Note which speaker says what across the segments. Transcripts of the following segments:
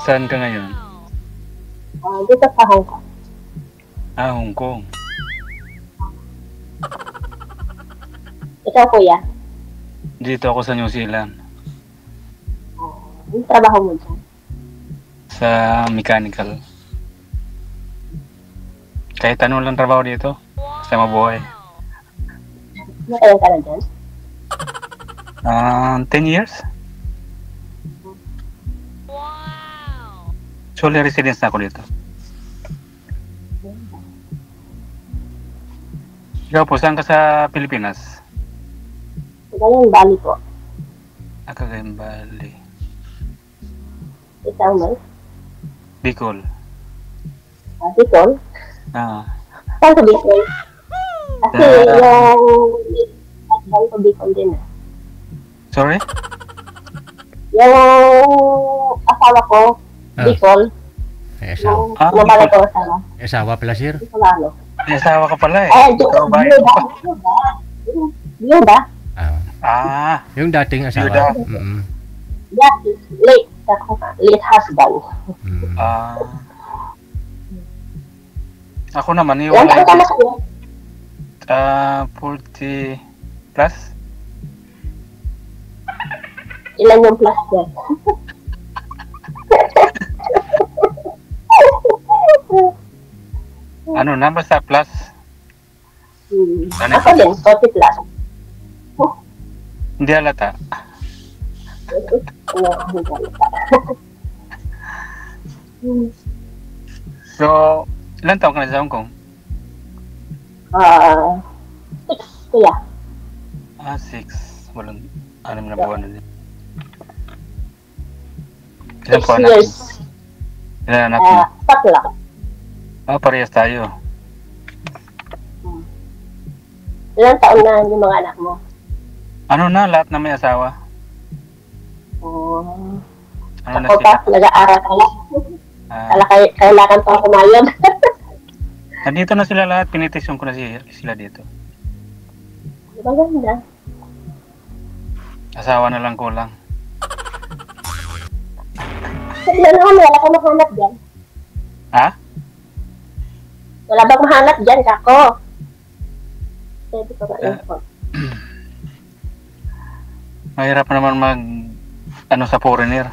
Speaker 1: Saan ka ngayon?
Speaker 2: Dito sa Hong Kong.
Speaker 1: Hong Kong.
Speaker 2: Ikaw, kuya?
Speaker 1: Dito ako sa New Zealand.
Speaker 2: Yung trabaho mo dyan?
Speaker 1: Sa mechanical. Kahit ano lang trabaho dito. Basta mabuhay.
Speaker 2: Matagal ka na dyan?
Speaker 1: 10 years? Sole residence na ako dito. Ikaw po, saan ka sa Pilipinas?
Speaker 2: Cagayan Valley po.
Speaker 1: Cagayan Valley.
Speaker 2: Isang may?
Speaker 1: Bicol.
Speaker 2: Bicol? Saan sa Bicol? Kasi yung husband ko Bicol din eh.
Speaker 1: Sorry?
Speaker 2: Yung asawa ko, Bicol.
Speaker 3: May asawa.
Speaker 2: Nabalay ko asawa.
Speaker 3: May asawa pala, sir?
Speaker 2: Bicolano.
Speaker 1: May asawa ka pala eh.
Speaker 2: Ikaw ba? Yun ba?
Speaker 3: Yung dating asawa.
Speaker 2: Yeah, late husband.
Speaker 1: Ako naman yung
Speaker 2: Ilan taon ka na sa'yo?
Speaker 1: 40 plus.
Speaker 2: Ilan yung plus dyan?
Speaker 1: Ano na, basta plus.
Speaker 2: Ako din, 40 plus.
Speaker 1: Hindi halata. So, ilan taon ka na sa Hong Kong?
Speaker 2: 6, kuya.
Speaker 1: 6. Walang 6 na buwan na din.
Speaker 2: 6 years.
Speaker 1: Ilan anak mo?
Speaker 2: Tatlo.
Speaker 1: Parehas tayo.
Speaker 2: Ilan taon na yung mga anak mo?
Speaker 1: Ano na, lahat na may asawa. Ano na
Speaker 2: Ako
Speaker 1: sila?
Speaker 2: pa, nag-aaral ka lang. Kailangan pa kumayod.
Speaker 1: Nandito na sila lahat, pinitisyon ko na sila dito.
Speaker 2: Maganda.
Speaker 1: Asawa na lang kulang.
Speaker 2: Sabi na naman, wala ka mahanap dyan.
Speaker 1: Ha?
Speaker 2: Wala bang mahanap dyan, kako? Pwede ko ma-info.
Speaker 1: Mahirap naman sa foreigner.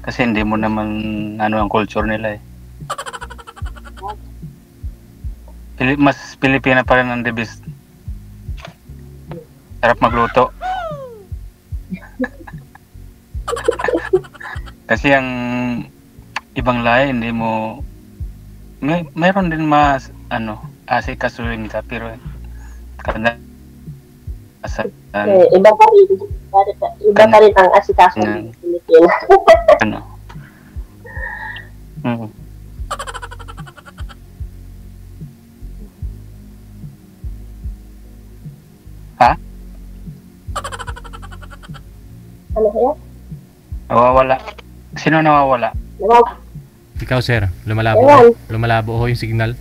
Speaker 1: Kasi hindi mo naman ang culture nila eh. Mas Pilipina pa rin ang the best. Sarap magluto. Kasi ang ibang lahi hindi mo mayroon din asikasuhin ka pero
Speaker 2: iba pa rin ang asikaso ng Pilipinas.
Speaker 1: Ha?
Speaker 2: Ano kaya?
Speaker 1: Nawawala. Sino nawawala?
Speaker 3: Ikaw, sir. Lumalabo. Lumalabo ho yung signal.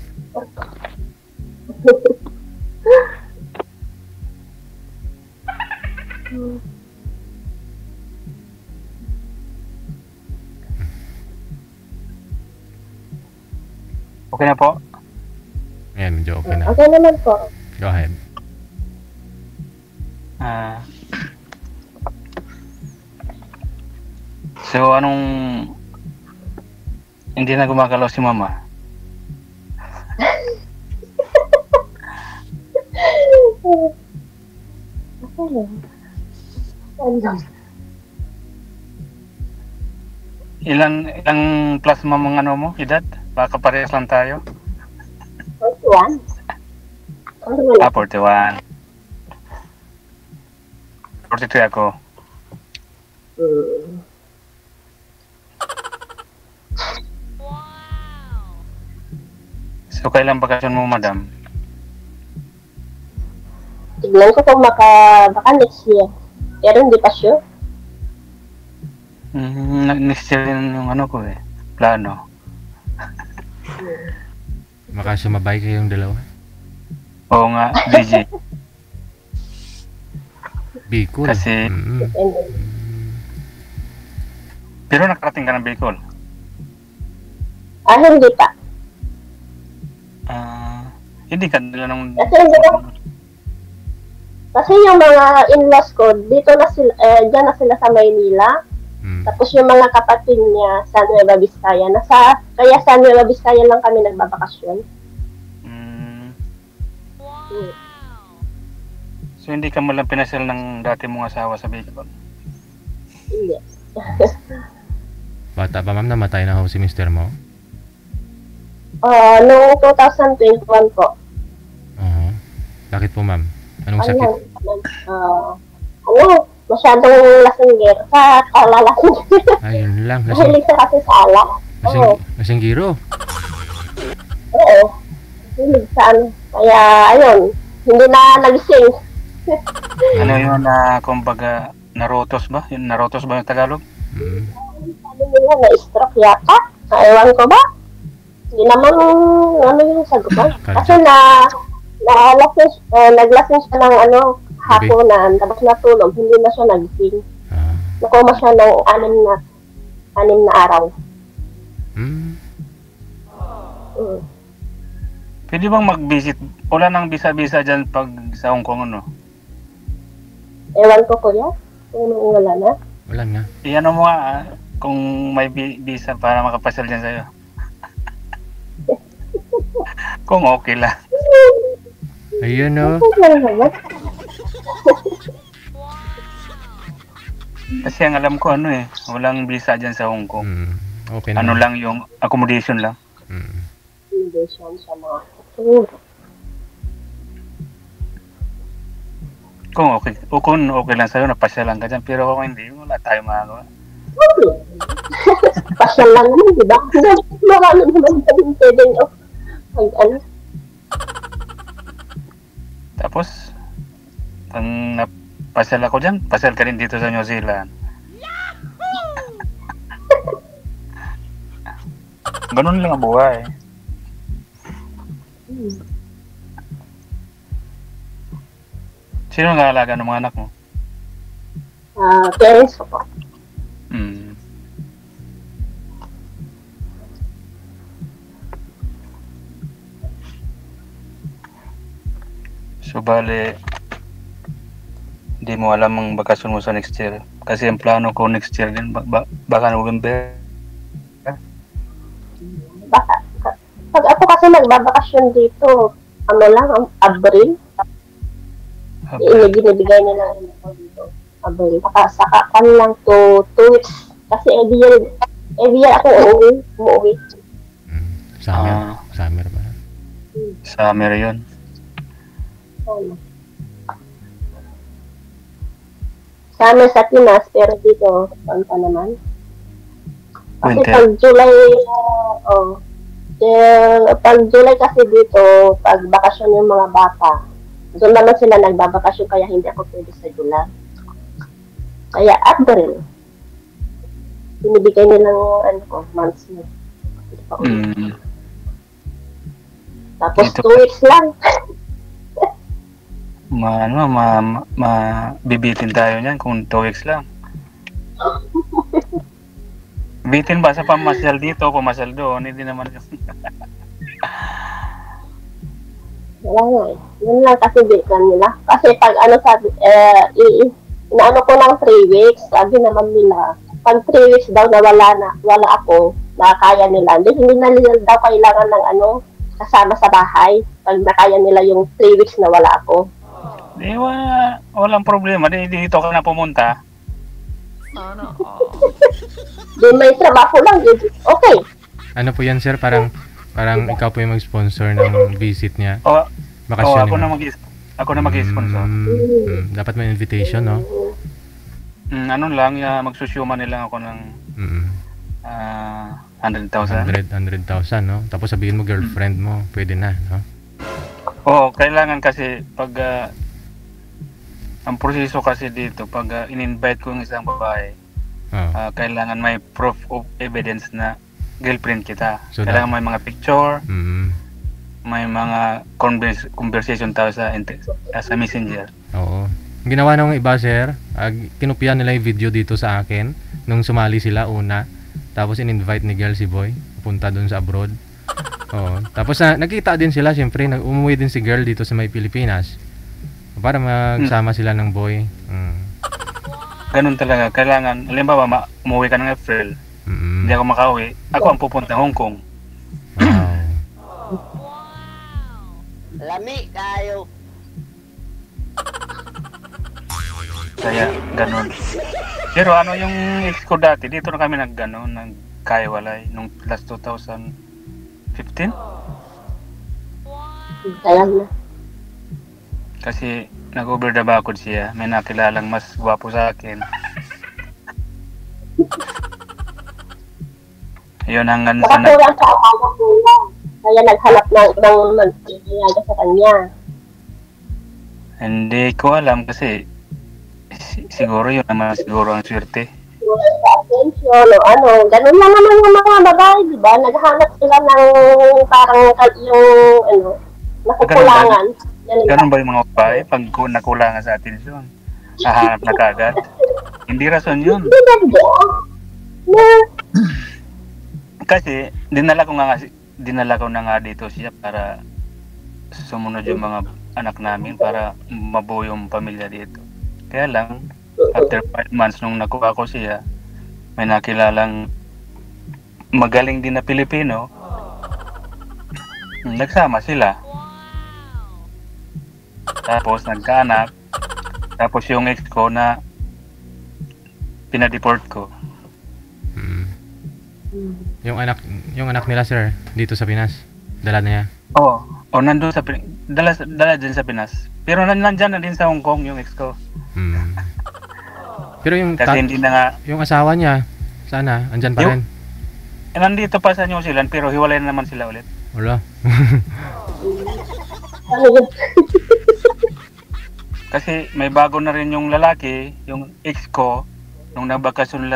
Speaker 1: Okay na po?
Speaker 3: Ayan, medyo okay na.
Speaker 2: Okay naman po.
Speaker 3: Go ahead.
Speaker 1: So, hindi na gumagalaw si mama? Ilang plus mamang mo, edad? Baka parehas lang tayo?
Speaker 2: 41.
Speaker 1: 41. 43 ako. So, kailan bakasyon mo, madam?
Speaker 2: Tignan ko kung baka next year. Pero hindi pa sure.
Speaker 1: Next year din yung ko eh. Plano.
Speaker 3: Baka sumabay kayong dalawa.
Speaker 1: Oo nga, DJ.
Speaker 3: Bicol.
Speaker 1: Kasi... Pero nakarating ka ng Bicol?
Speaker 2: Hindi pa.
Speaker 1: Hindi ka nila nung...
Speaker 2: Kasi yung mga in-laws ko, dito na sila, dyan na sila sa Maynila. Tapos yung mga kapatid niya sa Nueva Vizcaya. Kaya sa Nueva Vizcaya lang kami nagbabakasyon.
Speaker 1: So hindi ka mo lang pinasal ng dati mong asawa sa Bicol?
Speaker 2: Hindi.
Speaker 3: Bata pa ma'am, namatay na ho si mister mo?
Speaker 2: Noong 2021 po.
Speaker 3: Bakit po ma'am? Anong sakit?
Speaker 2: Masyadong lasinggir. Sa kalalasing.
Speaker 3: Ayun lang.
Speaker 2: Mahilig siya kasi sa alak.
Speaker 3: Lasinggiro?
Speaker 2: Oo. Mahilig sa ano. Kaya, ayun. Hindi na nagising.
Speaker 1: Ano yun na, kumbaga, narotos ba? Narotos ba yung Tagalog?
Speaker 2: Sabi nila, na-stroke yata. Ewan ko ba? Hindi naman, ano yung sagutan. Kasi naglasing siya ng hapunan, tapos natulog, hindi na siya nagising. Nakoma siya ng 6 na araw.
Speaker 1: Pwede bang mag-visit? Wala nang bisa-bisa dyan pag sa Hong Kong, ano?
Speaker 2: Ewan ko kuya, kung wala na.
Speaker 3: Wala nga.
Speaker 1: Iyan mo nga, kung may visa para makapasal dyan sa'yo. Kung okay lang.
Speaker 3: Ayun o.
Speaker 1: Kasi ang alam ko walang visa dyan sa Hong Kong.
Speaker 3: Okay
Speaker 1: ano
Speaker 3: naman.
Speaker 1: lang yung accommodation lang.
Speaker 2: Accommodation sa mga kultura.
Speaker 1: Kung okay lang sa'yo, napasyalan ka dyan. Pero kung hindi, wala tayo magagawa.
Speaker 2: Okay. Pasyal lang naman, di ba? Marami naman kaming pwedeng
Speaker 1: Tapos, pag napasyal ako dyan, pasyal ka rin dito sa New Zealand. Ganun lang ang buhay. Sino nag-aalaga ng mga anak mo?
Speaker 2: Parents ko po.
Speaker 1: So, bale, hindi mo alam ang bakasyon mo sa next year. Kasi ang plano ko next year din, baka November.
Speaker 2: Baka, pag ako kasi nagbabakasyon dito, Abril. Binibigay nila dito. Abril. Saka lang to 2 weeks. Kasi every year ako umuwi.
Speaker 3: Summer ba?
Speaker 1: Summer yun.
Speaker 2: Summer sa Pinas, pero dito, saan pa naman? Kasi
Speaker 1: Winter.
Speaker 2: pag July kasi dito, pag bakasyon yung mga bata, doon naman sila nagbabakasyon, kaya hindi ako pwede sa July. Kaya April, binibigay nilang months na. Tapos 2 weeks lang.
Speaker 1: Bibitin tayo niyan kung 2 weeks lang. Bitin ba sa pamasyal dito, pumasyal doon, hindi naman.
Speaker 2: Wala nga eh. Yun lang kasi bitan nila. Kasi pag inaano ko ng 3 weeks, sabi naman nila, pag 3 weeks daw na wala ako, nakakaya nila. Hindi na nila daw kailangan ng kasama sa bahay, pag nakaya nila yung 3 weeks na wala ako.
Speaker 1: Walang problema. Dito ka na pumunta.
Speaker 2: Di may trabaho lang. Okay.
Speaker 3: Ano po yan sir? Parang ikaw po yung mag-sponsor ng visit niya. Bakasyon niya.
Speaker 1: Ako na mag-sponsor.
Speaker 3: Dapat may invitation, no?
Speaker 1: Ano lang, magsusyuman nila ako ng 100,000.
Speaker 3: 100,000, no? Tapos sabihin mo girlfriend mo, pwede na, no?
Speaker 1: Kailangan kasi pag ang proseso kasi dito, pag in-invite ko ng isang babae, kailangan may proof of evidence na girlfriend kita. So kailangan may mga picture, may mga conversation tayo sa messenger.
Speaker 3: Oo. Ginawa ng iba sir, kinupian nila yung video dito sa akin nung sumali sila una, tapos in-invite ni girl si boy. punta doon sa abroad. Oh, tapos nakita din sila, syempre, umuwi din si girl dito sa may Pilipinas. Para magsama sila ng boy.
Speaker 1: Ganun talaga, kailangan, halimbawa, umuwi ka ng April, hindi ako makauwi, ako ang pupunta Hong Kong.
Speaker 3: Wow.
Speaker 2: Lami kayo.
Speaker 1: Kaya, ganun. Pero ano yung ex ko dati, dito na kami nagkaiwalay nung last 2015.
Speaker 2: Kaya na.
Speaker 1: Kasi nag-over the bakod siya, may nakilalang mas gwapo sa akin. Yun hanggang sa
Speaker 2: Nakakulang sa akala ko niya. Kaya naghanap ng ibang mag-iingaga sa kanya.
Speaker 1: Hindi ko alam kasi siguro yun naman siguro ang swerte.
Speaker 2: Sa attention o ano, ganun lang naman yung mga babae, di ba? Naghanap sila ng parang yung ano, nakukulangan.
Speaker 1: Ganun ba yung mga babae? Pag nakulangan sa atensyon, hahanap na kagad. Hindi rason yun. Kasi dinala ko na nga dito siya para sumunod yung mga anak namin para mabuo yung pamilya dito. Kaya lang, after 5 months nung nakuha ko siya, may nakilalang magaling din na Pilipino. Nagsama sila. Tapos nagkaanak. Tapos yung ex ko na pinadeport ko.
Speaker 3: Yung anak nila, sir, dito sa Pinas. Dala niya.
Speaker 1: Oo. Nandun sa dala din sa Pinas. Pero nandyan na din sa Hong Kong yung ex ko.
Speaker 3: Pero yung
Speaker 1: kasi hindi na nga,
Speaker 3: yung asawa niya, sana andyan pa rin.
Speaker 1: Nandito pa sa New Zealand pero hiwalay na naman sila ulit.
Speaker 3: Wala.
Speaker 1: Kasi may bago na rin yung lalaki, yung ex ko, nung nagbakasyon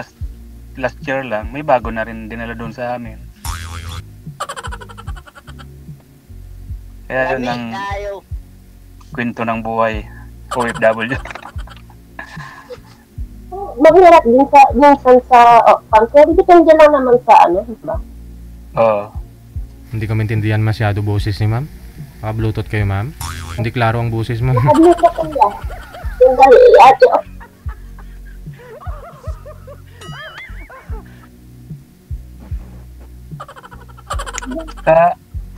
Speaker 1: last year lang, may bago na rin dinala doon sa amin. Kaya yun ang kwento ng buhay OFW.
Speaker 2: Mahirap din minsan sa pero depende lang naman sa ano, diba?
Speaker 1: Oo.
Speaker 3: Hindi ko maintindihan masyado boses ni ma'am. Naka-bluetooth kayo, ma'am? Hindi klaro ang boses mo.
Speaker 2: Naka-bluetooth ko yan. Yung dali, ate,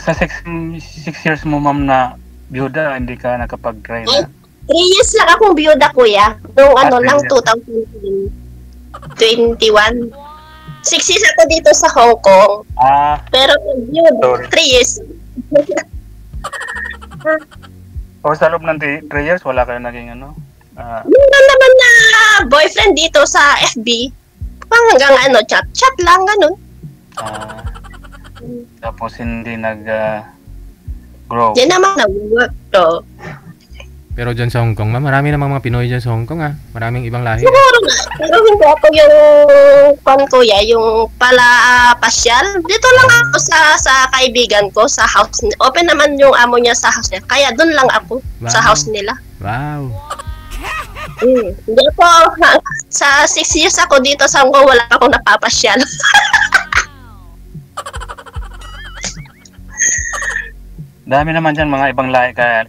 Speaker 1: Sa 6 years mo, ma'am, na byuda, hindi ka nakapag-try na?
Speaker 2: 3 years lang akong byuda, kuya. Noong lang 2021. 6 years ako dito sa Hong Kong. Pero byuda, 3 years.
Speaker 1: Sa loob ng 3 years, wala kayo naging ano?
Speaker 2: Yun naman na boyfriend dito sa FB. Hanggang chat lang, ganun.
Speaker 1: Tapos hindi nag-grow.
Speaker 2: Yan naman nag-work to.
Speaker 3: Pero dyan sa Hong Kong, marami namang mga Pinoy dyan sa Hong Kong, Maraming ibang lahi.
Speaker 2: Siguro nga. Pero hindi ako yung kuya, yung pasyal. Dito lang ako sa kaibigan ko, sa house. Open naman yung amo niya sa house niya. Kaya doon lang ako sa house nila.
Speaker 3: Wow.
Speaker 2: Hindi ako, sa 6 years ako dito sa Hong Kong, wala akong napapasyal.
Speaker 1: Dami naman dyan mga ibang lahi kaya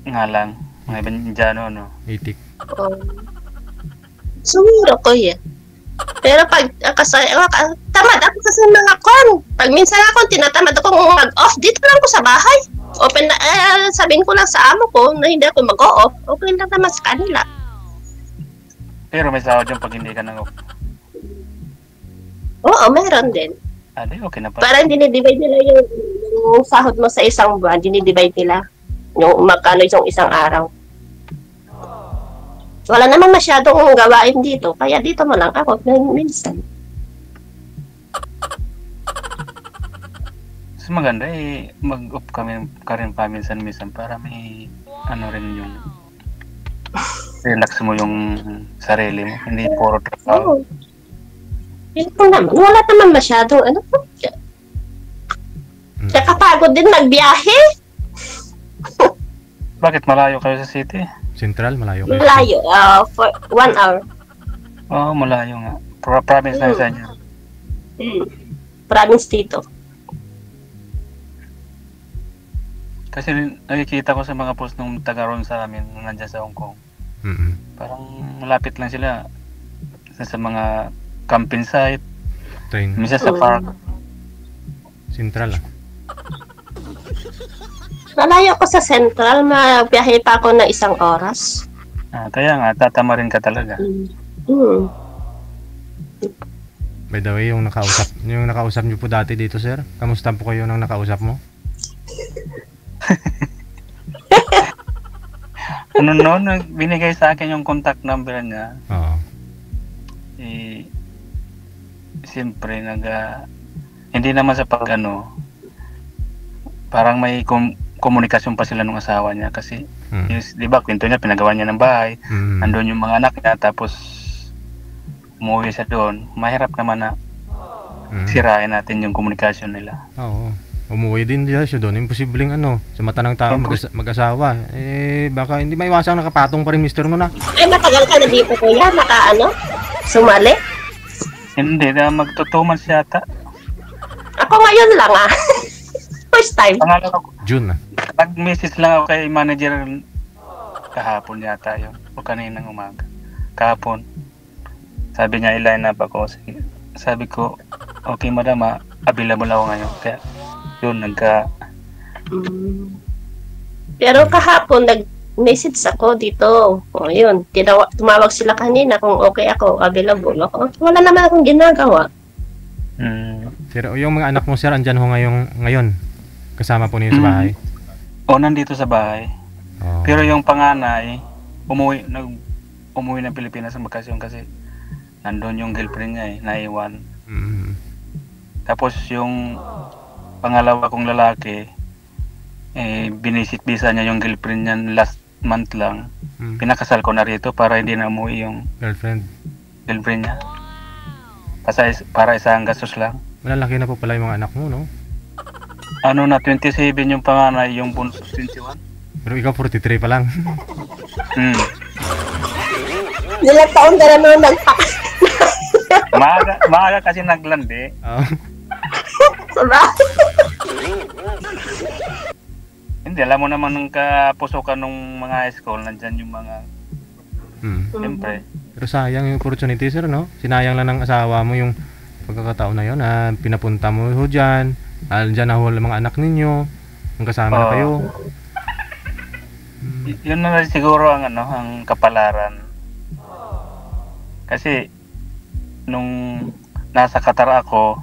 Speaker 1: nga lang. Mga ibang Indiano, no?
Speaker 3: Itik.
Speaker 2: Sumuro ko yan. Pero pag tamad ako kasi mga pag minsan ako tinatamad ako mag-off, dito lang ako sa bahay. Open na, sabihin ko lang sa amo ko na hindi ako mag-off. Okay lang naman sa kanila.
Speaker 1: Pero may sahod yung pag hindi ka nag-off.
Speaker 2: Oo, meron din.
Speaker 1: Okay na pa.
Speaker 2: Parang dinidivide nila yung sahod mo sa isang buwan, dinidivide nila yung magkano yung isang araw. Wala naman masyadong gawain dito, kaya dito mo lang ako minsan.
Speaker 1: Mas maganda mag-off kami rin paminsan-minsan para may rin yung relax mo yung sarili mo, hindi puro trabaho.
Speaker 2: Ito naman, wala naman masyadong nakapagod din magbiyahe.
Speaker 1: Bakit malayo kayo sa city?
Speaker 3: Central, malayo kayo?
Speaker 2: Malayo, for 1 hour.
Speaker 1: Malayo nga. Province lang sa inyo.
Speaker 2: province dito.
Speaker 1: Kasi nakikita ko sa mga post nung taga ron sa amin nung nandiyan sa Hong Kong. Parang malapit lang sila sa mga camping site.
Speaker 3: Train.
Speaker 1: Misa sa park.
Speaker 3: Central
Speaker 2: Nalayo ko sa Central, mabiyahe pa ako na 1 oras.
Speaker 1: Kaya nga, tatama rin ka talaga.
Speaker 3: By the way, yung nakausap niyo po dati dito, sir. Kamusta po kayo nang nakausap mo?
Speaker 1: Binigay sa akin yung contact number niya.
Speaker 3: Oo.
Speaker 1: Siyempre, hindi naman sa parang may komunikasyon pa sila ng asawa niya kasi, di ba, kwento niya, pinagawa niya ng bahay, andun yung mga anak niya, tapos umuwi siya doon. Mahirap naman na sirain natin yung komunikasyon nila.
Speaker 3: Oo. Umuwi din siya doon. Imposibleng sa mata ng tao mag-asawa. Baka hindi maiwasang nakapatong pa rin mister mo na.
Speaker 2: Ay, matagal ka na dito, kuya? Sumali?
Speaker 1: Hindi, magto 2 months yata.
Speaker 2: Ako ngayon lang First time.
Speaker 1: Pangalawa ko.
Speaker 3: June na.
Speaker 1: Nag-message lang ako kay manager kahapon yata yun. O kaninang umaga. Kahapon. Sabi niya, i-line up ako. Sabi ko, okay madam, available ako ngayon. Kaya, yun,
Speaker 2: Pero kahapon, nag-message ako dito. O yun, tumawag sila kanina kung okay ako, available ako. Wala naman akong ginagawa.
Speaker 3: Pero yung mga anak mo, sir, andyan ho ngayon. Kasama po niyo sa bahay?
Speaker 1: Nandito sa bahay. Pero yung panganay, umuwi ng Pilipinas ng bakasyon kasi nandun yung girlfriend niya naiwan. Tapos yung pangalawa kong lalaki, binisit visa niya yung girlfriend niya last month lang. Pinakasal ko na rito para hindi na umuwi yung girlfriend niya. Para isang gastos lang.
Speaker 3: Malalaki na po pala yung mga anak mo, no?
Speaker 1: 27 yung panganay, yung bunso 21.
Speaker 3: Pero ikaw 43 pa lang.
Speaker 2: Ilang taon ka na nung
Speaker 1: maaga kasi naglandi. Hindi, alam mo naman nung kapusukan nung mga high school, nandyan yung mga siyempre.
Speaker 3: Pero sayang yung opportunity, sir, no? Sinayang lang ng asawa mo yung pagkakataon na yun na pinapunta mo ho dyan. Dyan na ho mga anak ninyo. Ang kasama na kayo.
Speaker 1: Yun na siguro ang kapalaran. Kasi nung nasa Qatar ako,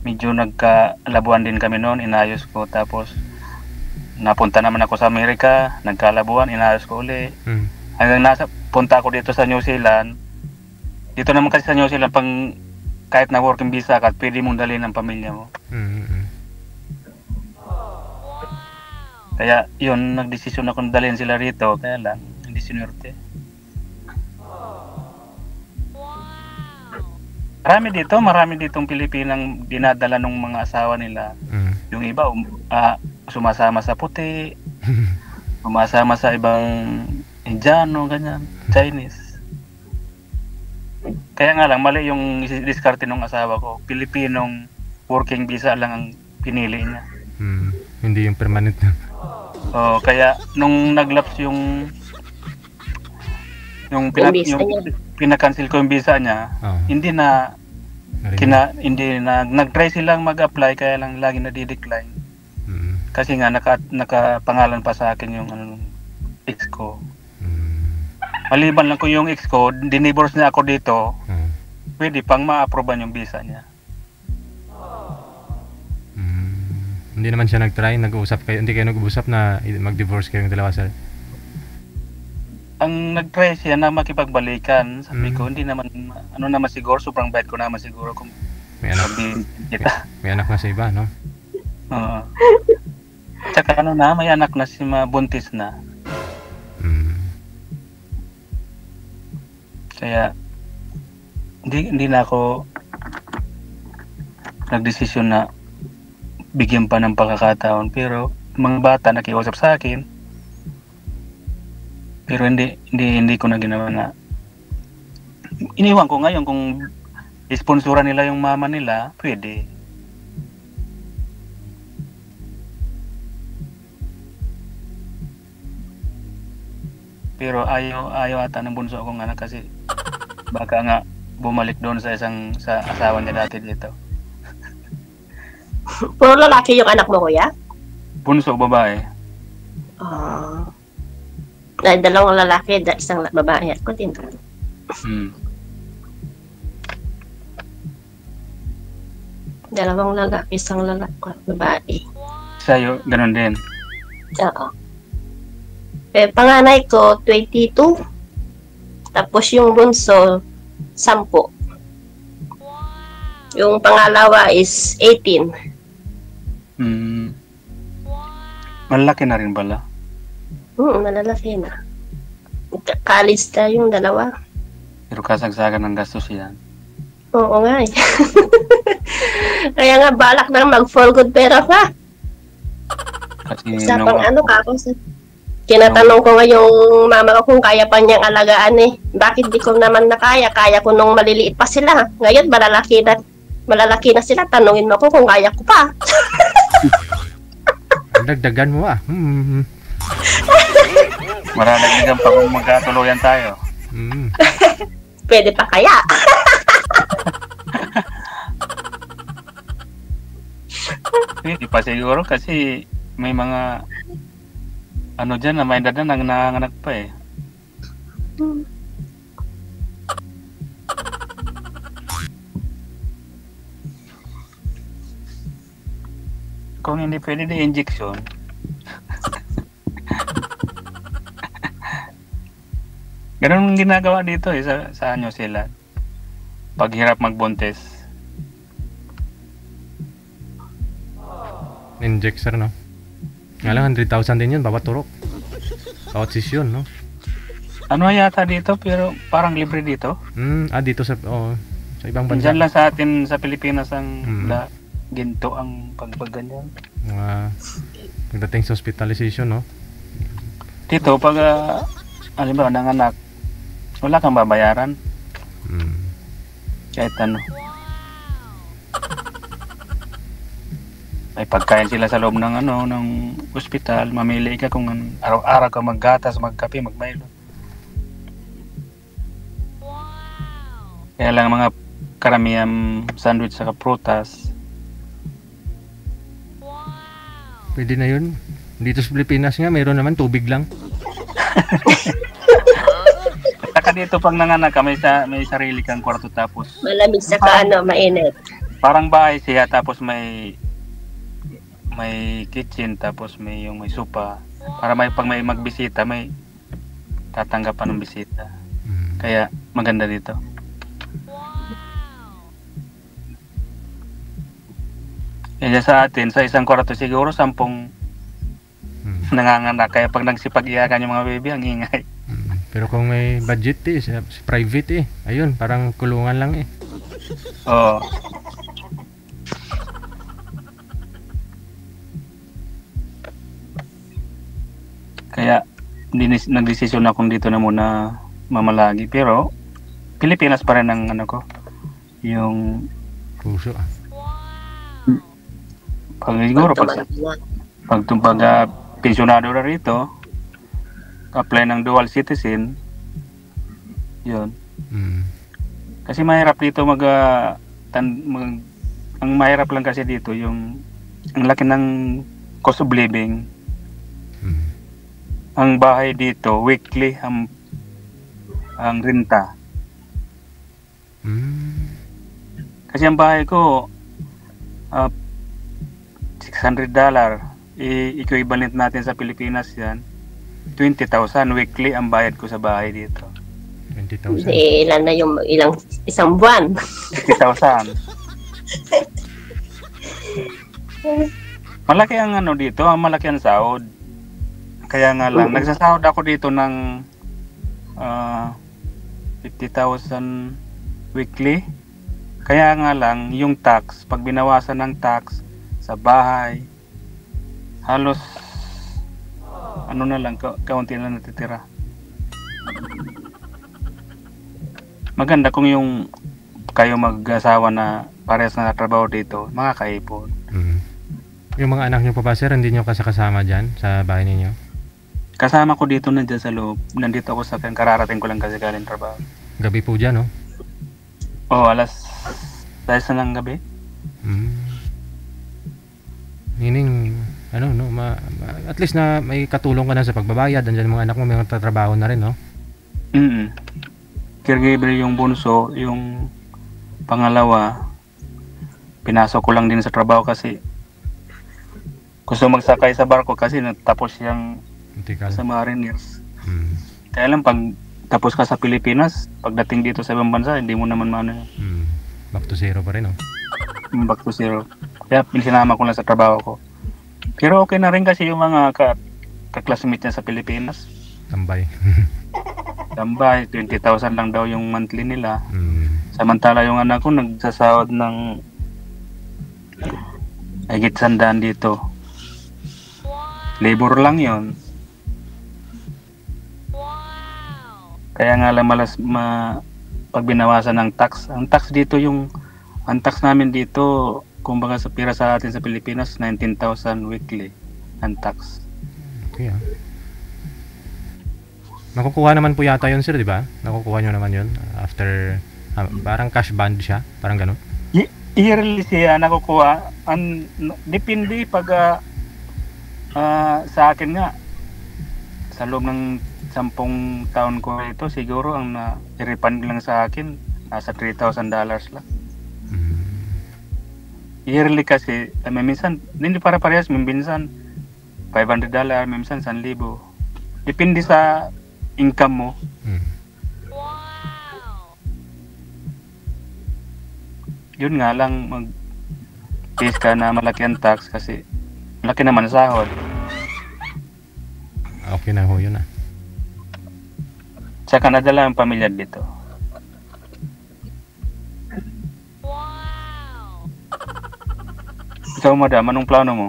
Speaker 1: medyo nagkalabuan din kami noon, inayos ko. Tapos napunta naman ako sa Amerika, nagkalabuan, inayos ko uli. Hanggang punta ako dito sa New Zealand. Dito naman kasi sa New Zealand, kahit na working visa ka, pwede mong dalhin ang pamilya mo. Kaya yun, nagdesisyon akong dalhin sila rito. Kaya lang, hindi sinwerte. Marami ditong Pilipinang dinadala ng mga asawa nila. Yung iba, sumasama sa puti, sumasama sa ibang Indiano, ganyan, Chinese. Kaya nga lang, mali yung diskarte ng asawa ko. Pilipinong working visa lang ang pinili niya.
Speaker 3: Hindi yung permanent na.
Speaker 1: Kaya nung naglaps yung pinakancel ko yung visa niya, hindi na nag-try silang mag-apply, kaya lang lagi na di-decline. Kasi nga nakapangalan pa sa akin yung ex ko. Maliban lang kung yung ex ko, dinivorce niya ako dito, pwede pang ma-approvean yung visa niya.
Speaker 3: Hindi naman siya nag-try, hindi kayo nag-usap na mag-divorce kayong dalawa, sir?
Speaker 1: Ang nag-try siya na makipagbalikan. Sabi ko, hindi naman, naman siguro, sobrang bad ko naman siguro kung
Speaker 3: may anak na sa iba, no?
Speaker 1: Oo. Tsaka may anak na si buntis na. Kaya hindi na ako nagdesisyon na bigyan pa ng pagkakataon, pero mga bata nakiusap sa akin, pero hindi ko na ginawa na. Iniwan ko ngayon kung isponsoran nila yung mama nila, pwede. Pero ayaw ata ng bunso kong anak kasi baka nga bumalik doon sa asawa niya dati dito.
Speaker 2: Puro lalaki yung anak mo, kuya?
Speaker 1: Bunso, babae.
Speaker 2: Dalawang lalaki, isang babae. Ako din. Dalawang lalaki, isang babae.
Speaker 1: Sa'yo, ganun din.
Speaker 2: Oo. Panganay ko, 22. Tapos yung bunso, 10. Yung pangalawa is 18.
Speaker 1: Malaki na rin pala.
Speaker 2: Malalaki na. College na yung dalawa.
Speaker 1: Pero kasagsagan ng gastos yan.
Speaker 2: Oo nga eh. Kaya nga balak na mag-fall good pera pa.
Speaker 1: Kasi
Speaker 2: Isa pang ano ka ako. Tinatanong ko nga yung mama ko kung kaya pa niyang alagaan eh. Bakit di ko naman nakaya? Kaya ko nung maliliit pa sila. Ngayon malalaki na sila. Tanungin mo ko kung kaya ko pa.
Speaker 3: Dagdagan mo ah.
Speaker 1: Maralagdagan pa kung magkatuluyan tayo.
Speaker 2: Pwede pa kaya?
Speaker 1: Hindi pa siguro kasi may mga ano dyan na may edad na nanganak pa eh. Kung hindi pwede na injection. Ganun ang ginagawa dito eh sa New Zealand. Paghirap magbuntis.
Speaker 3: Injector, no? Nga lang, 100,000 din yun, bawat turok. Bawat sesyon, no?
Speaker 1: Ano yata dito, pero parang libre dito.
Speaker 3: Dito sa ibang bansa.
Speaker 1: Diyan lang sa atin, sa Pilipinas, ang ginto ang pagbaganyan.
Speaker 3: Pagdating sa hospitalization, no?
Speaker 1: Dito, pag, halimbawa, nanganak, wala kang babayaran. Kahit ano. May pagkain sila sa loob ng ospital, mamili ka kung araw-araw ka maggatas, magkape, magmaylo. Kaya lang mga karamihan sandwich sa prutas.
Speaker 3: Pwede na yun. Dito sa Pilipinas nga, mayroon naman tubig lang.
Speaker 1: Saka dito pag nanganak ka, may sarili kang kwarto tapos.
Speaker 2: Malamig saka mainit.
Speaker 1: Parang bahay siya tapos may kitchen tapos may sopa para pag may magbisita may tatanggapan ng bisita. Kaya maganda dito. Kaya sa atin sa isang kwarto siguro 10 nanganganak kaya pag nagsipag-iyakan yung mga baby ang ingay.
Speaker 3: Pero kung may budget private ayun parang kulungan lang
Speaker 1: Oo. Kaya nagdesisyon akong dito na muna mamalagi pero Pilipinas pa rin ang yung
Speaker 3: puso.
Speaker 1: Siguro pag pensyonado na rito apply ng dual citizen yun. Kasi mahirap dito ang mahirap lang kasi dito yung ang laki ng cost of living. Ang bahay dito weekly ang renta. Kasi ang bahay ko $600 equivalent natin sa Pilipinas yan 20,000 weekly ang bayad ko sa bahay dito.
Speaker 3: 20,000.
Speaker 2: Ilan na yung isang buwan?
Speaker 1: 50,000. Malaki ang dito, malaki ang sahod. Kaya nga lang, nagsasahod ako dito ng 50,000 weekly. Kaya nga lang, yung tax, pag binawasan ng tax sa bahay, halos na lang, kaunti na natitira. Maganda kung yung kayo mag-asawa na parehas na trabaho dito, makakaipon.
Speaker 3: Yung mga anak nyo pa ba, sir, hindi nyo kasama dyan sa bahay ninyo?
Speaker 1: Kasama ko dito na dyan sa loob. Nandito ako sa kararating ko lang kasi galing trabaho.
Speaker 3: Gabi po dyan, no?
Speaker 1: Alas 10 na ng gabi.
Speaker 3: Meaning, at least na may katulong ka na sa pagbabayad. Andyan mga anak mo, may tatrabaho na rin, no?
Speaker 1: Caregiver yung bunso, yung pangalawa, pinasok ko lang din sa trabaho kasi gusto magsakay sa barko kasi natapos siyang sa Mariners. Kaya lang pag tapos ka sa Pilipinas, pagdating dito sa ibang bansa, hindi mo naman maano.
Speaker 3: Back to zero pa rin, no?
Speaker 1: Back to zero. Kaya sinama ko lang sa trabaho ko. Pero okay na rin kasi yung mga kaklasmate niya sa Pilipinas.
Speaker 3: Tambay.
Speaker 1: Tambay, 20,000 lang daw yung monthly nila. Samantala yung anak ko nagsasahod ng higit 100 dito. Labor lang yon. Kaya nga lang pag binawasan ng tax. Ang tax namin dito, kumbaga sa pira sa atin sa Pilipinas, 19,000 weekly ang tax.
Speaker 3: Okay, Nakukuha naman po yata yun, sir, di ba? Nakukuha nyo naman yun after, parang cash band siya, parang gano'n?
Speaker 1: Yearly siya nakukuha. Depende pag sa akin nga, sa loob ng 10 taon ko ito, siguro ang i-refund lang sa akin, nasa $3,000 lang. Yearly kasi, minsan, hindi para-parehas, minsan $500, minsan 1,000. Depende sa income mo. Yun nga lang, mag-face ka na malaki ang tax kasi malaki naman sahod.
Speaker 3: Okay na ho yun
Speaker 1: Tsaka nadala ang pamilya dito. Ikaw, madam, anong plano mo?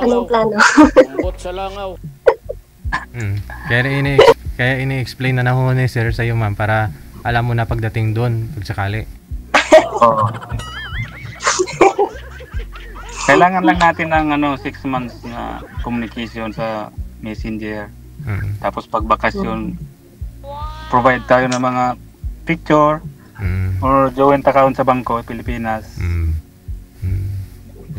Speaker 2: Anong plano?
Speaker 4: Ambot sa langaw.
Speaker 3: Kaya ini-explain na ho ni sir sa'yo, ma'am, para alam mo na pagdating doon, pag sakali.
Speaker 1: Oo. Kailangan lang natin ng 6 months na communication sa Messenger. Tapos pag bakasyon, provide tayo ng mga picture or joint account sa bangko, Pilipinas.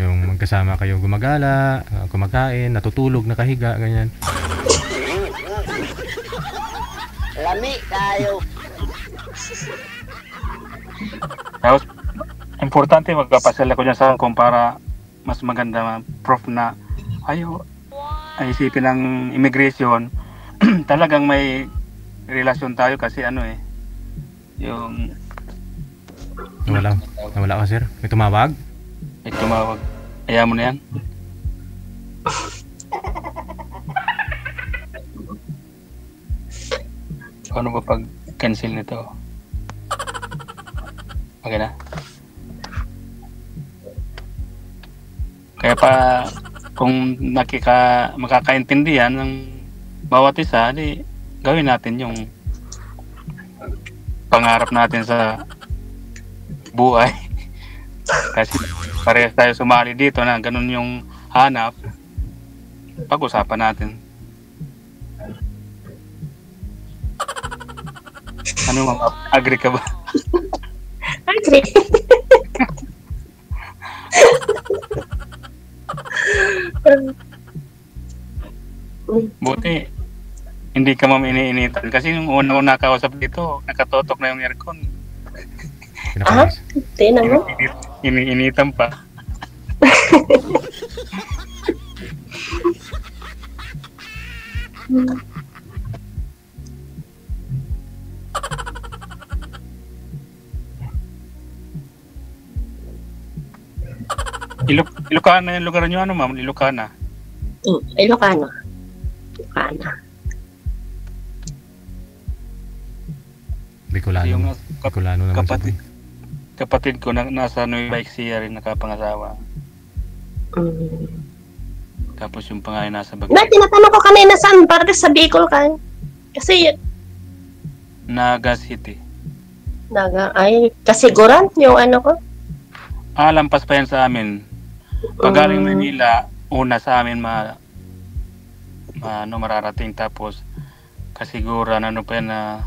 Speaker 3: Yung magkasama kayo gumagala, kumakain, natutulog, nakahiga, ganyan.
Speaker 4: Lami tayo.
Speaker 1: Tapos, importante magpapasala ko dyan sa Hong Kong para mas maganda proof na ay isipin ng immigration talagang may relasyon tayo kasi yung
Speaker 3: nawala ka, sir? May tumawag?
Speaker 1: May tumawag. Ayaw mo na yan. Paano ba pag cancel nito? Okay na? Kaya pa kung makakaintindihan ng bawat isa, di gawin natin yung pangarap natin sa buhay. Kasi parehas tayo sumali dito na ganun yung hanap. Pag-usapan natin. Ano, ma'am? Agree ka ba?
Speaker 2: Agree.
Speaker 1: Buti hindi ka ma'am iniinitan kasi yung una nakausap dito nakatotok na yung aircon.
Speaker 2: Tingnan mo.
Speaker 1: Iniinitan pa. Ilocana yung lugar nyo, ma'am? Ilocana?
Speaker 2: Ilocana.
Speaker 3: Bicolano naman
Speaker 1: kapatid ko nasa Nueva Ecija rin nakapangasawa. Tapos yung pangalan nasa Bagay.
Speaker 2: Tinatanong ko kanina saan para sa Bicol ka. Kasi
Speaker 1: Naga City.
Speaker 2: Kasiguran yung ko.
Speaker 1: Lampas pa yan sa amin. Pag galing Manila, una sa amin mararating, tapos kasiguran ano pa yan na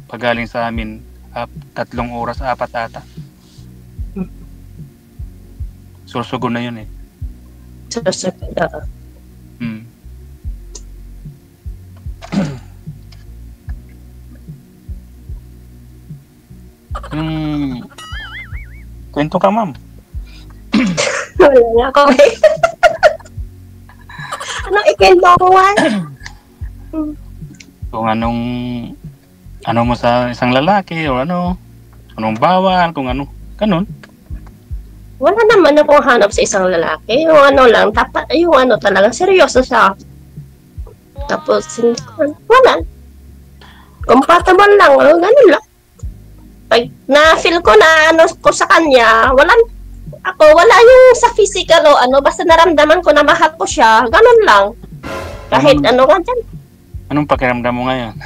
Speaker 1: pag galing sa amin 3 oras, 4 ata. Sursugon na yun eh. Hmm. Kwento ka, ma'am.
Speaker 2: Wala nga ako eh. Anong ikwento ko, Juan?
Speaker 1: Kung ano mo sa isang lalaki o anong bawal, kung ano, ganun.
Speaker 2: Wala naman akong hanap sa isang lalaki. Yung ano lang, yung ano talaga, seryoso siya. Tapos, wala. Compatible lang, ganun lang. Pag na-feel ko na ano ko sa kanya, wala yung sa physical o ano, basta naramdaman ko na mahal ko siya, ganun lang. Kahit ano ka dyan.
Speaker 1: Anong pakiramdam mo ngayon?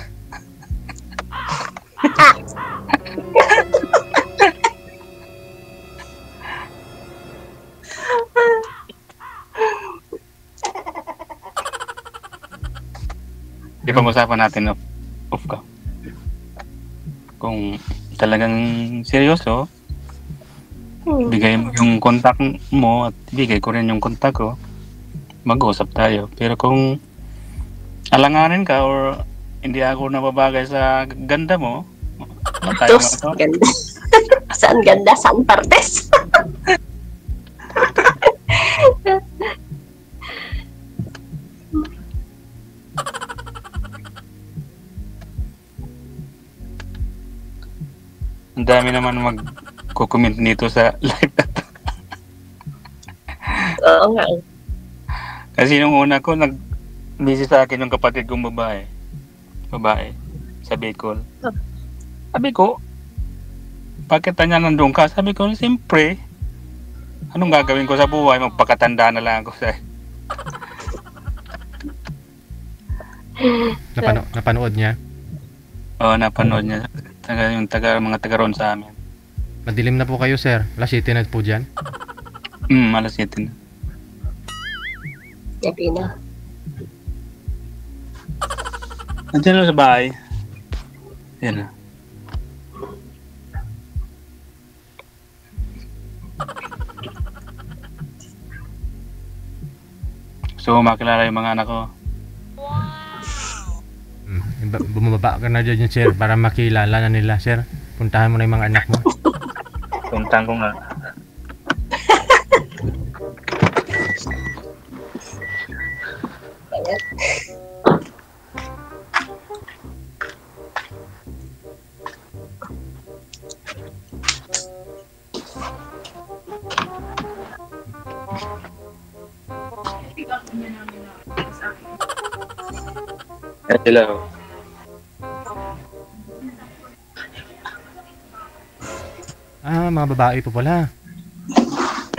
Speaker 1: Di pa usapan natin off ka. Kung talagang seryoso, bigay mo yung contact mo at bigay ko rin yung contact ko. Mag-usap tayo. Pero kung alanganin ka or hindi ako nababagay sa ganda mo, tayo
Speaker 2: ganda. Saan ganda? Saan partes?
Speaker 1: Ang dami naman mag-comment nito sa live na to.
Speaker 2: Oo nga eh.
Speaker 1: Kasi nung una ko, nag-busy sa akin yung kapatid kong babae. Sa Bicol. Sabi ko, bakit niya nandun ka? Sabi ko, siyempre, anong gagawin ko sa buhay? Magpakatanda na lang ako sa...
Speaker 3: Napanood niya?
Speaker 1: Oo, napanood niya. Mga taga ron sa amin.
Speaker 3: Madilim na po kayo, sir. Alas 7 na po dyan.
Speaker 1: Alas 7 na.
Speaker 2: Gabi na.
Speaker 1: Nandiyan lang sa bahay. Yan na. So, makilala yung mga anak ko.
Speaker 3: Bumaba ka na dyan, sir, para makilala na nila, sir. Puntahan mo na yung mga anak mo.
Speaker 1: Puntahan ko nga. Hello.
Speaker 3: Mga babae po pala.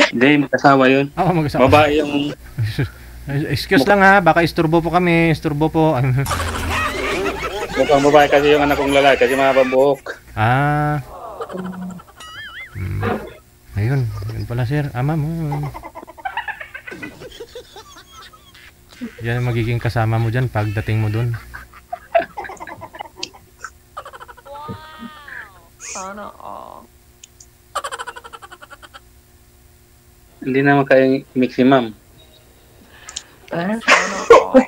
Speaker 1: Hindi, mag-asawa yun.
Speaker 3: Oo, mag-asawa.
Speaker 1: Babae yung...
Speaker 3: Excuse lang ha, baka isturbo po kami. Isturbo po.
Speaker 1: Mukhang babae kasi yung anak kong lalaki kasi mga buhok.
Speaker 3: Ayun, yun pala, sir. Ama mo. Yan ang magiging kasama mo dyan pagdating mo dun.
Speaker 5: Sana all.
Speaker 1: Hindi naman kaya mix si ma'am.
Speaker 5: Sana all.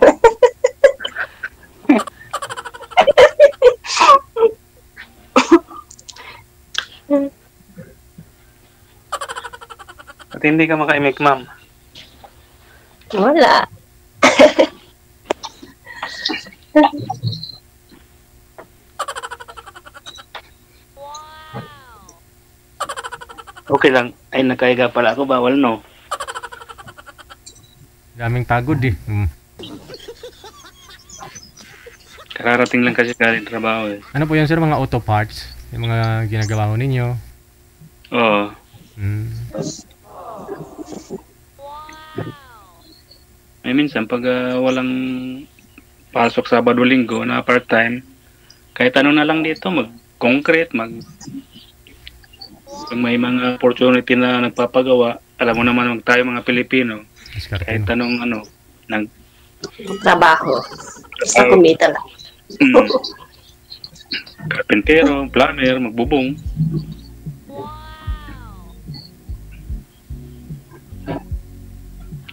Speaker 1: At hindi ka maka-imik, ma'am.
Speaker 2: Wala.
Speaker 1: Okay lang. Ay, nakahiga pala ako. Bawal, no?
Speaker 3: Daming pagod eh.
Speaker 1: Kararating lang kasi galing trabaho eh.
Speaker 3: Ano po yan, sir? Mga auto parts? Yung mga ginagawa mo ninyo?
Speaker 1: Oo. Ay, minsan, pag walang pasok Sabado-Linggo na part-time, kahit ano na lang dito, mag-concrete, pag may mga opportunity na nagpapagawa, alam mo naman tayo mga Pilipino,
Speaker 3: Diskarte,
Speaker 1: kahit
Speaker 3: no?
Speaker 1: anong ano, nag,
Speaker 2: Trabaho. Basta kumita lang.
Speaker 1: mm, karpentero, plumber, magbubong.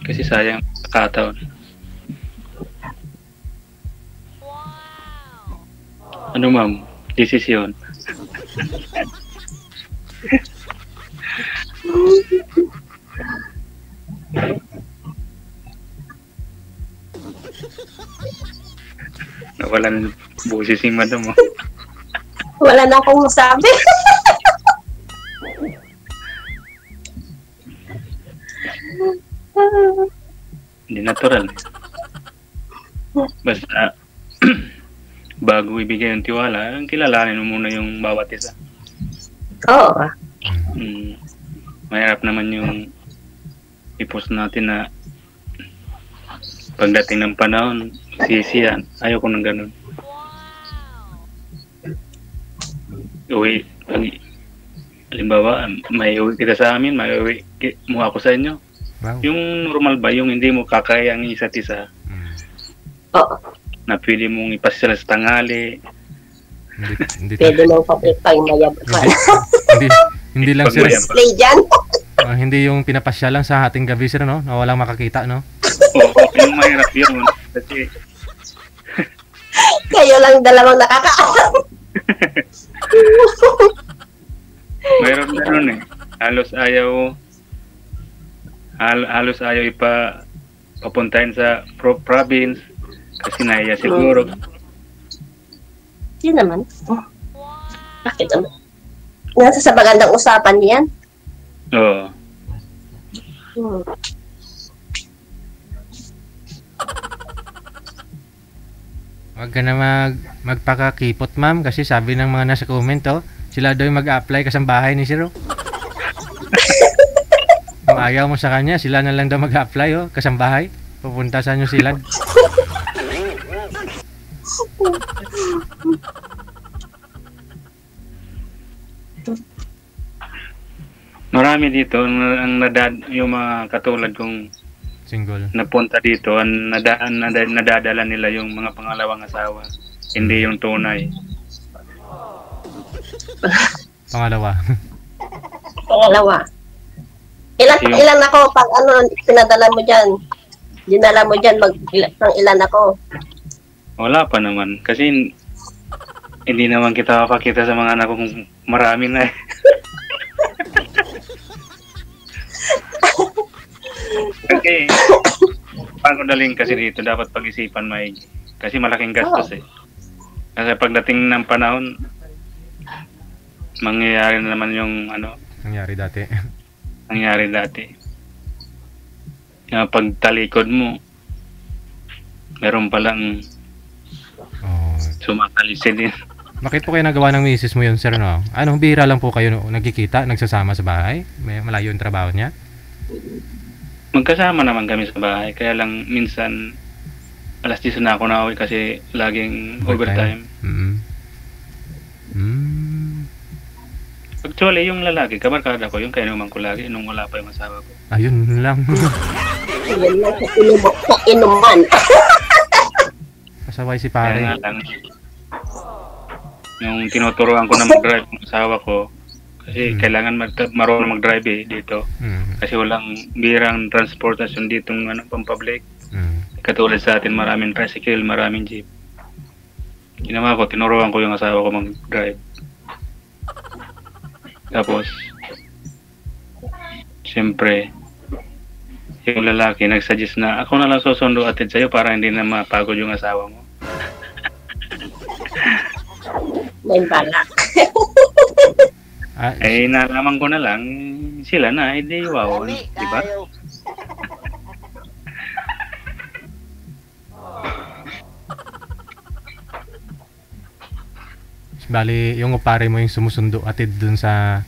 Speaker 1: Kasi sayang kakataon. Ano ma'am? Desisyon. Nawalan boses si madam mo.
Speaker 2: Wala na akong masabi.
Speaker 1: Hindi natural. Basta bago ibigay ang tiwala, kilalanin mo muna yung bawat isa.
Speaker 2: Oo.
Speaker 1: Mahirap naman yung i-post natin na pagdating ng panahon, sisiyan. Ayaw ko ng ganun. Uwi, halimbawa, may uwi kita sa amin, may uwi mo ako sa inyo.
Speaker 3: Wow.
Speaker 1: Yung normal ba, yung hindi mo kakaya ang isa't isa,
Speaker 2: Oo.
Speaker 1: na pwede mong ipasyal sa tangali,
Speaker 3: Hindi,
Speaker 2: Pwede nang pang mayaban.
Speaker 3: hindi lang sir,
Speaker 1: Pagmayabang.
Speaker 2: Play dyan.
Speaker 3: hindi yung pinapasya lang sa ating gabi sir, no? Na walang makakita, no?
Speaker 1: Oo, yung mahirap yun. Kasi,
Speaker 2: Kayo lang dalawang nakakaalam.
Speaker 1: mayroon ganun eh. Halos ayaw papuntahin sa province kasi nahiya siguro.
Speaker 2: Yun naman. Bakit naman? Nasa sa magandang usapan yan.
Speaker 1: Oo.
Speaker 2: Hmm.
Speaker 3: Huwag ka na magpakakipot, ma'am, kasi sabi ng mga nasa comment, oh, sila daw yung mag-a-apply kasambahay ni Sir, oh. Kung ayaw mo sa kanya, sila na lang daw mag-a-apply, oh, kasambahay. Pupunta sa New Zealand.
Speaker 1: Marami dito ang yung mga katulad kong
Speaker 3: Single.
Speaker 1: napunta dito, ang nadadala nila yung mga pangalawang asawa, hindi yung tunay.
Speaker 3: Pangalawa.
Speaker 2: Pangalawa. Ilan ako pag pinadala mo dyan? Dinala mo dyan, ilan ako?
Speaker 1: Wala pa naman. Kasi hindi naman kita papakita sa mga anak kung marami na eh. Kasi pagdating kasi dito, dapat pag-isipan maigi. Kasi malaking gastos eh. Kasi pagdating ng panahon, mangyayari na naman yung
Speaker 3: Nangyari dati.
Speaker 1: nangyari dati. Yung pagtalikod mo, meron palang
Speaker 3: Oh.
Speaker 1: sumakalisin din.
Speaker 3: Bakit po kayo nagawa ng misis mo yun, sir, no? Anong bihira lang po kayo nagkikita, nagsasama sa bahay? May malayo yung trabaho niya?
Speaker 1: Magkasama naman kami sa bahay, kaya lang minsan alas 10 na ako nauwi kasi laging overtime. Actually, yung lalaki, kabarkada ko, yung kainuman ko lagi nung wala pa yung asawa ko.
Speaker 3: Ayun lang.
Speaker 2: Yan lang sa inuman.
Speaker 3: Kasaway si
Speaker 1: Kaya
Speaker 3: pare.
Speaker 1: nga lang, yung tinuturuan ko na mag-drive ng asawa ko, kasi kailangan marunong mag-drive dito. Kasi walang birang transportasyon dito pang-public. Katulad sa atin, maraming tricycle, maraming jeep. Ginawa ko, tinuruan ko yung asawa ko mag-drive. Tapos, siyempre, yung lalaki nagsuggest na ako na lang susundo atid sa'yo para hindi na mapagod yung asawa mo.
Speaker 2: May balak.
Speaker 1: Eh, nalaman ko na lang, sila na, hindi wow,
Speaker 4: Lami
Speaker 1: di ba?
Speaker 4: kayo.
Speaker 3: Bali, yung pare mo yung sumusundo atid dun sa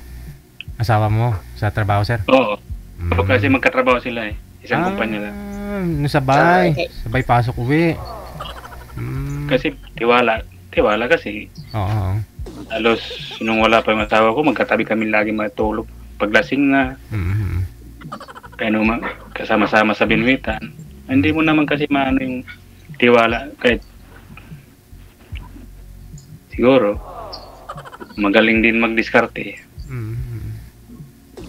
Speaker 3: asawa mo sa trabaho, sir?
Speaker 1: Oo. O kasi magkatrabaho sila eh. Isang kumpanya lang.
Speaker 3: Sabay.
Speaker 2: Okay.
Speaker 3: Sabay pasok uwi.
Speaker 1: Kasi tiwala kasi.
Speaker 3: Oo.
Speaker 1: Halos nung wala pa yung asawa ko, magkatabi kami lagi matulog. Paglasing na, kasama-sama sa binuitan, hindi mo naman kasi maano yung tiwala kahit siguro magaling din magdiskarte.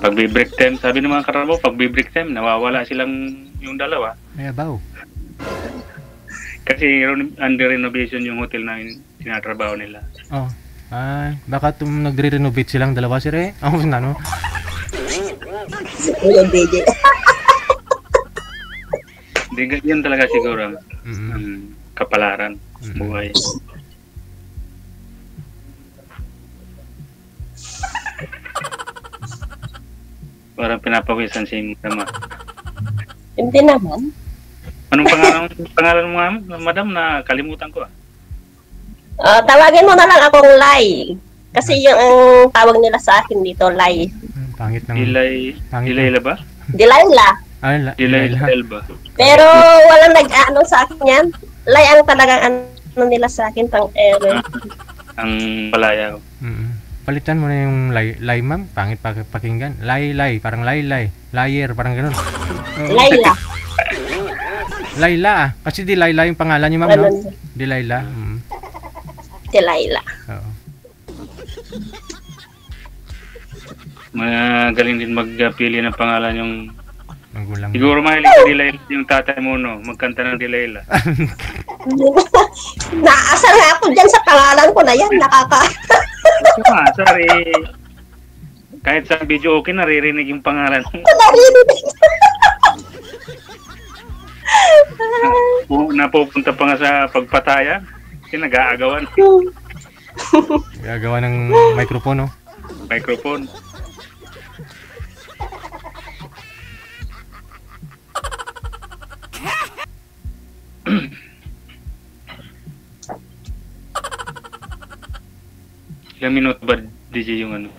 Speaker 1: Pag break time, sabi ng mga karabo, pag break time, nawawala silang yung dalawa.
Speaker 3: Ay, abaw.
Speaker 1: Kasi under renovation yung hotel na tinatrabaho nila.
Speaker 3: Oh. Ay, baka nagre-renovate silang dalawa sir eh. Oh, ano?
Speaker 2: Kuya DJ.
Speaker 1: Hindi, yun talaga siguro ang kapalaran buhay. Parang pinapawisan si Madam.
Speaker 2: Hindi naman.
Speaker 1: Anong pangalan mo, Madam, na kalimutan ko.
Speaker 2: Tawagin mo na lang akong Lai. Kasi yung tawag nila sa akin dito, Lai.
Speaker 3: Pangit ng...
Speaker 1: Dilayla ba?
Speaker 2: Dilayla.
Speaker 3: Ay,
Speaker 1: Dilayla ba?
Speaker 2: Pero walang nag-ano sa akin yan. Lai ang talagang ano nila sa akin, pang error.
Speaker 1: Ang palaya ko.
Speaker 3: Palitan mo na yung lay ma'am. Pangit pakinggan. Lay, parang lay. Liar, parang ganun.
Speaker 2: Layla.
Speaker 3: Layla ah. Kasi Dilayla yung pangalan niyo ma'am, no? Dilayla.
Speaker 2: Dilayla.
Speaker 3: Oo.
Speaker 1: Magaling din magpili ng pangalan yung
Speaker 3: Magulang.
Speaker 1: siguro mahilig sa Dilayla yung tatay mo, no? Magkanta ng Dilayla.
Speaker 2: Naasar nga ako dyan sa pangalan ko na yan.
Speaker 1: Sorry. Kahit sa video okay, naririnig yung pangalan.
Speaker 2: Narinig.
Speaker 1: Napupunta pa nga sa pagpataya. Kasi nag-aagawan.
Speaker 3: Gagawa ng microphone, no?
Speaker 1: Microphone. Ilang minuto ba, DJ, yung ano?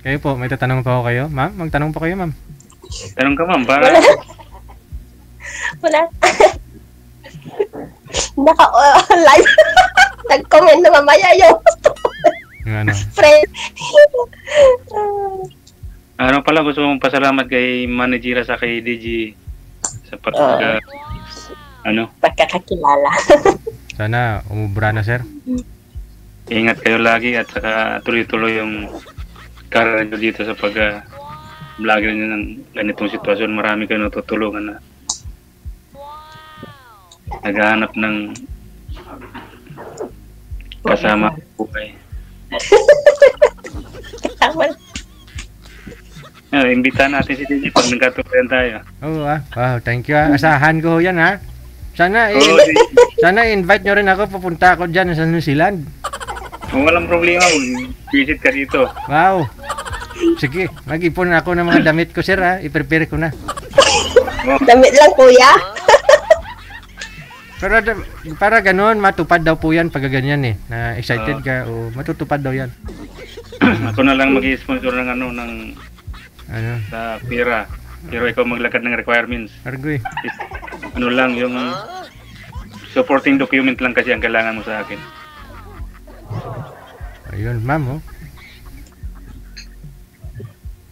Speaker 3: Kayo po, may tatanong pa ako kayo. Ma'am, magtanong pa kayo, ma'am.
Speaker 1: Tanong ka, ma'am, para...
Speaker 2: Wala. Live. Nag-comment na mamaya yung
Speaker 3: Ano?
Speaker 2: friend.
Speaker 1: Ano pala, gusto mong pasalamat kay Manijira sa kay DJ sa
Speaker 2: Pagkakakilala.
Speaker 3: Sana umubra na, sir.
Speaker 1: Ingat kayo lagi at saka tuloy-tuloy yung karir nyo dito sa pag-vlogger nyo ng ganitong sitwasyon. Marami kayo natutulungan na naghahanap ng kasama buhay.
Speaker 2: Tama.
Speaker 1: Imbitahan natin si DJ pag nagkatuloyan tayo.
Speaker 3: Oo Wow, thank you Asahan ko yan ha. Sana sana invite nyo rin ako, pupunta ako dyan sa New Zealand.
Speaker 1: Kung walang problema, visit ka dito.
Speaker 3: Wow. Sige, mag-ipon ako ng mga damit ko sir ha. I-prepare ko na.
Speaker 2: Damit lang kuya.
Speaker 3: Pero para ganun, matupad daw po yan pag ganyan eh. Na excited ka o matutupad daw yan.
Speaker 1: Ako na lang mag-sponsor ng
Speaker 3: Ano?
Speaker 1: Sa pera. Pero ikaw maglakad ng requirements.
Speaker 3: Argoy.
Speaker 1: Ano lang, yung supporting document lang kasi ang kailangan mo sa akin.
Speaker 3: Ayun, ma'am oh.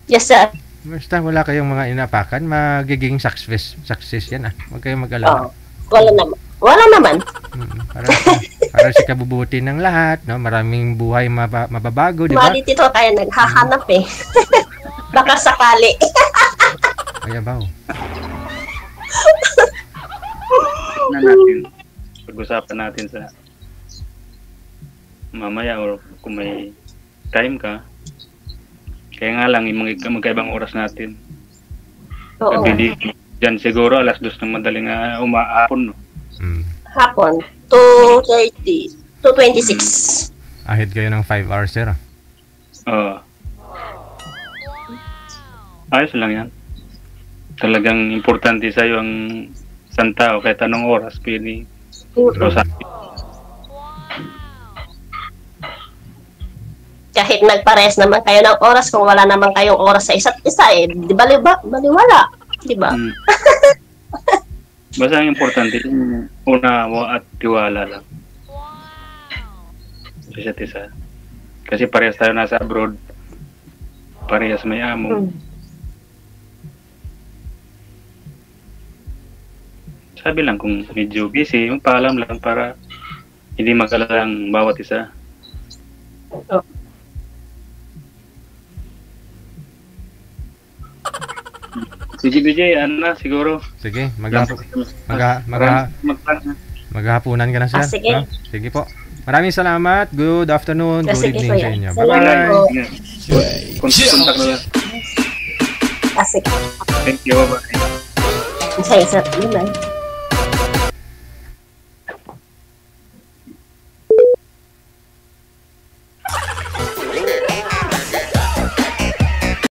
Speaker 2: Yes sir.
Speaker 3: Basta wala kayong mga inapakan, magiging success yan ah. Huwag kayong mag-alala.
Speaker 2: Wala naman.
Speaker 3: Para sa kabubuti ng lahat, no? Maraming buhay mababago, di ba?
Speaker 2: Mali dito kaya naghahanap eh. Baka sakali.
Speaker 3: Kaya ba?
Speaker 1: Na natin. Pag-usapan natin sa mamaya or kung may time ka. Kaya nga lang, yung magkaibang oras natin.
Speaker 2: Oo.
Speaker 1: Sabi dyan siguro alas 2 ng madaling umahapon, no?
Speaker 2: Hapon. 2:30. 2:26.
Speaker 3: Ahead kayo ng 5 hours, sir.
Speaker 1: Oo. Ayos lang yan. Talagang importante sa'yo ang isang tao kahit anong oras pwede kausapin.
Speaker 2: Kahit nagpares naman kayo ng oras, kung wala naman kayong oras sa isa't isa eh, di baliwala. Di ba?
Speaker 1: Basta ang importante, unawa at tiwala lang. Isa't isa. Kasi parehas tayo nasa abroad. Parehas may amo. sabi lang kung medyo busy, magpaalam lang para hindi mag-alala ang bawat isa.
Speaker 2: Oh.
Speaker 1: Sige, BJ, ano na, siguro.
Speaker 3: Sige, maghahapunan ka na, sir.
Speaker 2: sige.
Speaker 3: No? Sige po. Maraming salamat. Good afternoon. Good
Speaker 2: Sige,
Speaker 3: evening
Speaker 2: kuya.
Speaker 3: sa inyo.
Speaker 2: Salamat
Speaker 3: Bye-bye.
Speaker 2: po.
Speaker 1: Kontak na lang.
Speaker 2: Sige.
Speaker 1: Thank you, bye-bye.
Speaker 2: Isa-isa. Yun lang.